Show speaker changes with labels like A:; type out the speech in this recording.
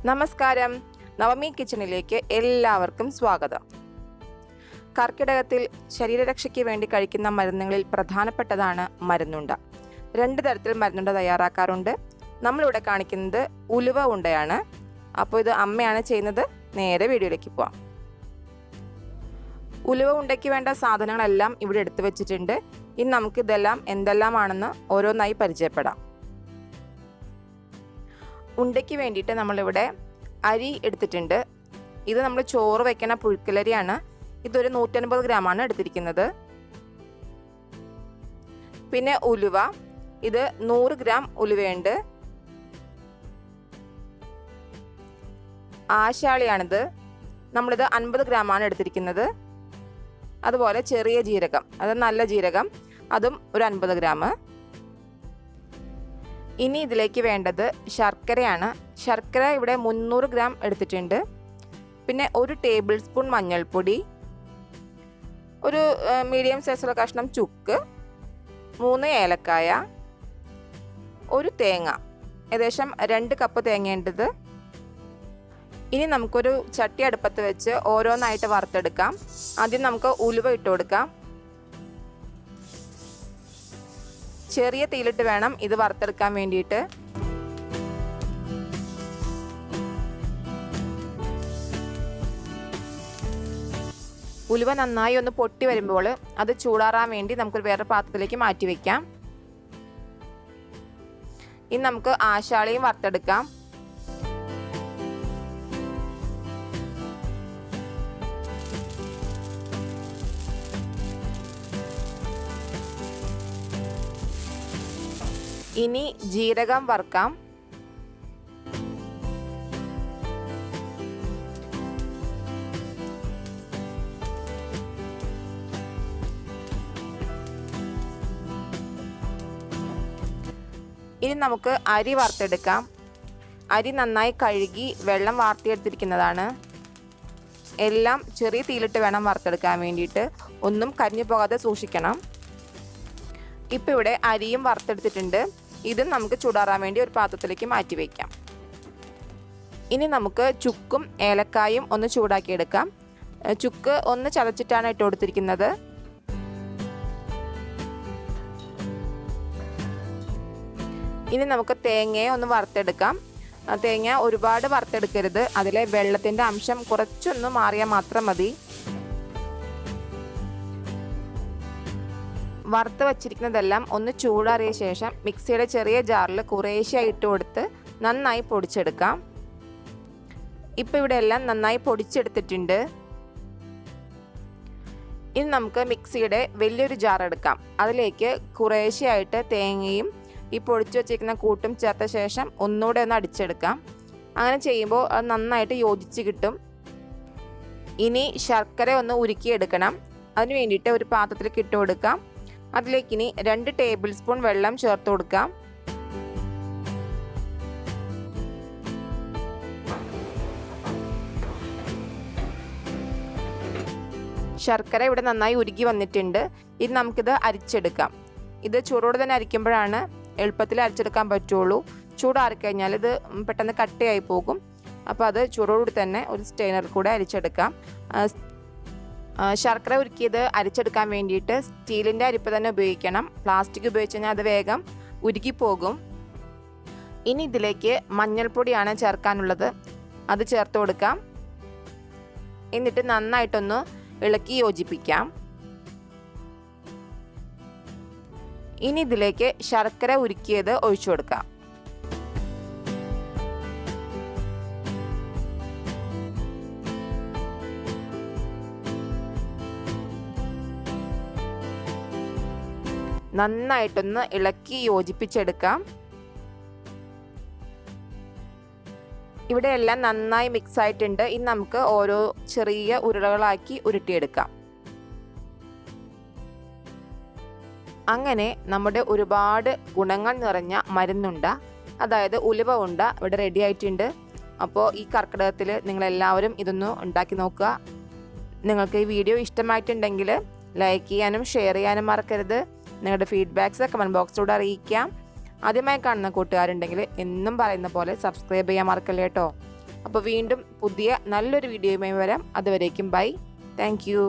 A: നമസ്കാരം, നവമി കിച്ചണിലേക്ക് എല്ലാവർക്കും സ്വാഗതം. കർക്കിടകത്തിൽ ശരീരരക്ഷയ്ക്ക് വേണ്ടി കഴിക്കുന്ന മരുന്നുകളിൽ പ്രധാനപ്പെട്ടതാണ് മരുന്നുണ്ട. 2 തരത്തിൽ മരുന്നുണ്ട തയ്യാറാക്കാറുണ്ട്. നമ്മളിവിടെ കാണിക്കുന്നത് ഉലുവ ഉണ്ടയാണ്. അപ്പോൾ ഇത് അമ്മയാണ് ചെയ്യുന്നത്. നേരെ വീഡിയോയിലേക്ക് പോവാം. ഉലുവ ഉണ്ടയ്ക്ക് വേണ്ട സാധനങ്ങളെല്ലാം ഇവിടെ എടുത്തു വെച്ചിട്ടുണ്ട്. ഇനി നമുക്കിതെല്ലാം എന്തെല്ലാമാണെന്ന് ഓരോന്നായി പരിചയപ്പെടാം. ഉണ്ടയ്ക്ക് വേണ്ടിയിട്ട് നമ്മളിവിടെ അരി എടുത്തിട്ടുണ്ട്. ഇത് നമ്മൾ ചോറ് വയ്ക്കുന്ന പുഴുക്കലരിയാണ്. ഇതൊരു 150 ഗ്രാമാണ് എടുത്തിരിക്കുന്നത്. പിന്നെ ഉലുവ, ഇത് 100 ഗ്രാം ഉലുവയുണ്ട്. ആശാളിയാണിത്, നമ്മളിത് 50 ഗ്രാമാണ് എടുത്തിരിക്കുന്നത്. അതുപോലെ ചെറിയ ജീരകം, അത് നല്ല ജീരകം, അതും ഒരു 50 ഗ്രാം. ഇനി ഇതിലേക്ക് വേണ്ടത് ശർക്കരയാണ്. ശർക്കര ഇവിടെ 300 ഗ്രാം എടുത്തിട്ടുണ്ട്. പിന്നെ 1 ടേബിൾ സ്പൂൺ മഞ്ഞൾപ്പൊടി, ഒരു മീഡിയം സൈസുള്ള കഷ്ണം ചുക്ക്, 3 ഏലക്കായ, ഒരു തേങ്ങ, ഏകദേശം 2 കപ്പ് തേങ്ങേണ്ടത്. ഇനി നമുക്കൊരു ചട്ടി അടുപ്പത്ത് വെച്ച് ഓരോന്നായിട്ട് വറുത്തെടുക്കാം. ആദ്യം നമുക്ക് ഉലുവ ഇട്ട് കൊടുക്കാം. ചെറിയ തീയിലിട്ട് വേണം ഇത് വറുത്തെടുക്കാൻ വേണ്ടിയിട്ട്. ഉലുവ നന്നായി ഒന്ന് പൊട്ടി വരുമ്പോൾ അത് ചൂടാറാൻ വേണ്ടി നമുക്കൊരു വേറെ പാത്രത്തിലേക്ക് മാറ്റി വയ്ക്കാം. ഇനി നമുക്ക് ആശാളിയും വറുത്തെടുക്കാം. ഇനി ജീരകം വറുക്കാം. ഇനി നമുക്ക് അരി വറുത്തെടുക്കാം. അരി നന്നായി കഴുകി വെള്ളം വാർത്തിയെടുത്തിരിക്കുന്നതാണ്. എല്ലാം ചെറിയ തീയിലിട്ട് വേണം വറുത്തെടുക്കാൻ വേണ്ടിയിട്ട്. ഒന്നും കരിഞ്ഞു പോകാതെ സൂക്ഷിക്കണം. ഇപ്പോൾ ഇവിടെ അരിയും വറുത്തെടുത്തിട്ടുണ്ട്. ഇതും നമുക്ക് ചൂടാറാൻ വേണ്ടി ഒരു പാത്രത്തിലേക്ക് മാറ്റി വയ്ക്കാം. ഇനി നമുക്ക് ചുക്കും ഏലക്കായും ഒന്ന് ചൂടാക്കിയെടുക്കാം. ചുക്ക് ഒന്ന് ചതച്ചിട്ടാണ് ഇട്ട് കൊടുത്തിരിക്കുന്നത്. ഇനി നമുക്ക് തേങ്ങയെ ഒന്ന് വറുത്തെടുക്കാം. തേങ്ങ ഒരുപാട് വറുത്തെടുക്കരുത്. അതിലെ വെള്ളത്തിൻ്റെ അംശം കുറച്ചൊന്ന് മാറിയാൽ മാത്രം മതി. വറുത്ത് വച്ചിരിക്കുന്നതെല്ലാം ഒന്ന് ചൂടാറിയ ശേഷം മിക്സിയുടെ ചെറിയ ജാറിൽ കുറേശ്ശെ ഇട്ട് കൊടുത്ത് നന്നായി പൊടിച്ചെടുക്കാം. ഇപ്പോൾ ഇവിടെ എല്ലാം നന്നായി പൊടിച്ചെടുത്തിട്ടുണ്ട്. ഇനി നമുക്ക് മിക്സിയുടെ വലിയൊരു ജാർ എടുക്കാം. അതിലേക്ക് കുറേശ്ശെയായിട്ട് തേങ്ങയും ഈ പൊടിച്ചു വച്ചിരിക്കുന്ന കൂട്ടും ചേർത്ത ശേഷം ഒന്നുകൂടെ ഒന്ന് അടിച്ചെടുക്കാം. അങ്ങനെ ചെയ്യുമ്പോൾ അത് നന്നായിട്ട് യോജിച്ച് കിട്ടും. ഇനി ശർക്കര ഒന്ന് ഉരുക്കിയെടുക്കണം. അതിന് വേണ്ടിയിട്ട് ഒരു പാത്രത്തിലേക്ക് ഇട്ട് കൊടുക്കാം. അതിലേക്ക് ഇനി 2 ടേബിൾ സ്പൂൺ വെള്ളം ചേർത്ത് കൊടുക്കാം. ശർക്കര ഇവിടെ നന്നായി ഉരുകി വന്നിട്ടുണ്ട്. ഇനി നമുക്കിത് അരിച്ചെടുക്കാം. ഇത് ചൂടോടെ തന്നെ അരിക്കുമ്പോഴാണ് എളുപ്പത്തിൽ അരിച്ചെടുക്കാൻ പറ്റുള്ളൂ. ചൂടാറിക്കഴിഞ്ഞാൽ ഇത് പെട്ടെന്ന് കട്ടയായി പോകും. അപ്പോൾ അത് ചൂടോടുകൂടി തന്നെ ഒരു സ്റ്റെയിനറിൽ കൂടെ അരിച്ചെടുക്കാം. ശർക്കര ഉരുക്കിയത് അരിച്ചെടുക്കാൻ വേണ്ടിയിട്ട് സ്റ്റീലിൻ്റെ അരിപ്പ തന്നെ ഉപയോഗിക്കണം. പ്ലാസ്റ്റിക് ഉപയോഗിച്ച് കഴിഞ്ഞാൽ അത് വേഗം ഉരുകിപ്പോകും. ഇനി ഇതിലേക്ക് മഞ്ഞൾപ്പൊടിയാണ് ചേർക്കാനുള്ളത്. അത് ചേർത്ത് കൊടുക്കാം. എന്നിട്ട് നന്നായിട്ടൊന്ന് ഇളക്കി യോജിപ്പിക്കാം. ഇനി ഇതിലേക്ക് ശർക്കര ഉരുക്കിയത് ഒഴിച്ചു കൊടുക്കാം. നന്നായിട്ടൊന്ന് ഇളക്കി യോജിപ്പിച്ചെടുക്കാം. ഇവിടെ എല്ലാം നന്നായി മിക്സ് ആയിട്ടുണ്ട്. ഇനി നമുക്ക് ഓരോ ചെറിയ ഉരുളകളാക്കി ഉരുട്ടിയെടുക്കാം. അങ്ങനെ നമ്മുടെ ഒരുപാട് ഗുണങ്ങൾ നിറഞ്ഞ മരുന്നുണ്ട, അതായത് ഉലുവ ഉണ്ട ഇവിടെ റെഡി ആയിട്ടുണ്ട്. അപ്പോൾ ഈ കർക്കിടകത്തിൽ നിങ്ങളെല്ലാവരും ഇതൊന്ന് ഉണ്ടാക്കി നോക്കുക. നിങ്ങൾക്ക് ഈ വീഡിയോ ഇഷ്ടമായിട്ടുണ്ടെങ്കിൽ ലൈക്ക് ചെയ്യാനും ഷെയർ ചെയ്യാനും മറക്കരുത്. നിങ്ങളുടെ ഫീഡ്ബാക്ക്സ് കമൻറ്റ് ബോക്സിലൂടെ അറിയിക്കാം. ആദ്യമായി കാണുന്ന കൂട്ടുകാരുണ്ടെങ്കിൽ എന്നും പറയുന്ന പോലെ സബ്സ്ക്രൈബ് ചെയ്യാൻ മറക്കല്ലേ കേട്ടോ. അപ്പോൾ വീണ്ടും പുതിയ നല്ലൊരു വീഡിയോയുമായി വരാം. അതുവരേക്കും ബൈ. Thank you.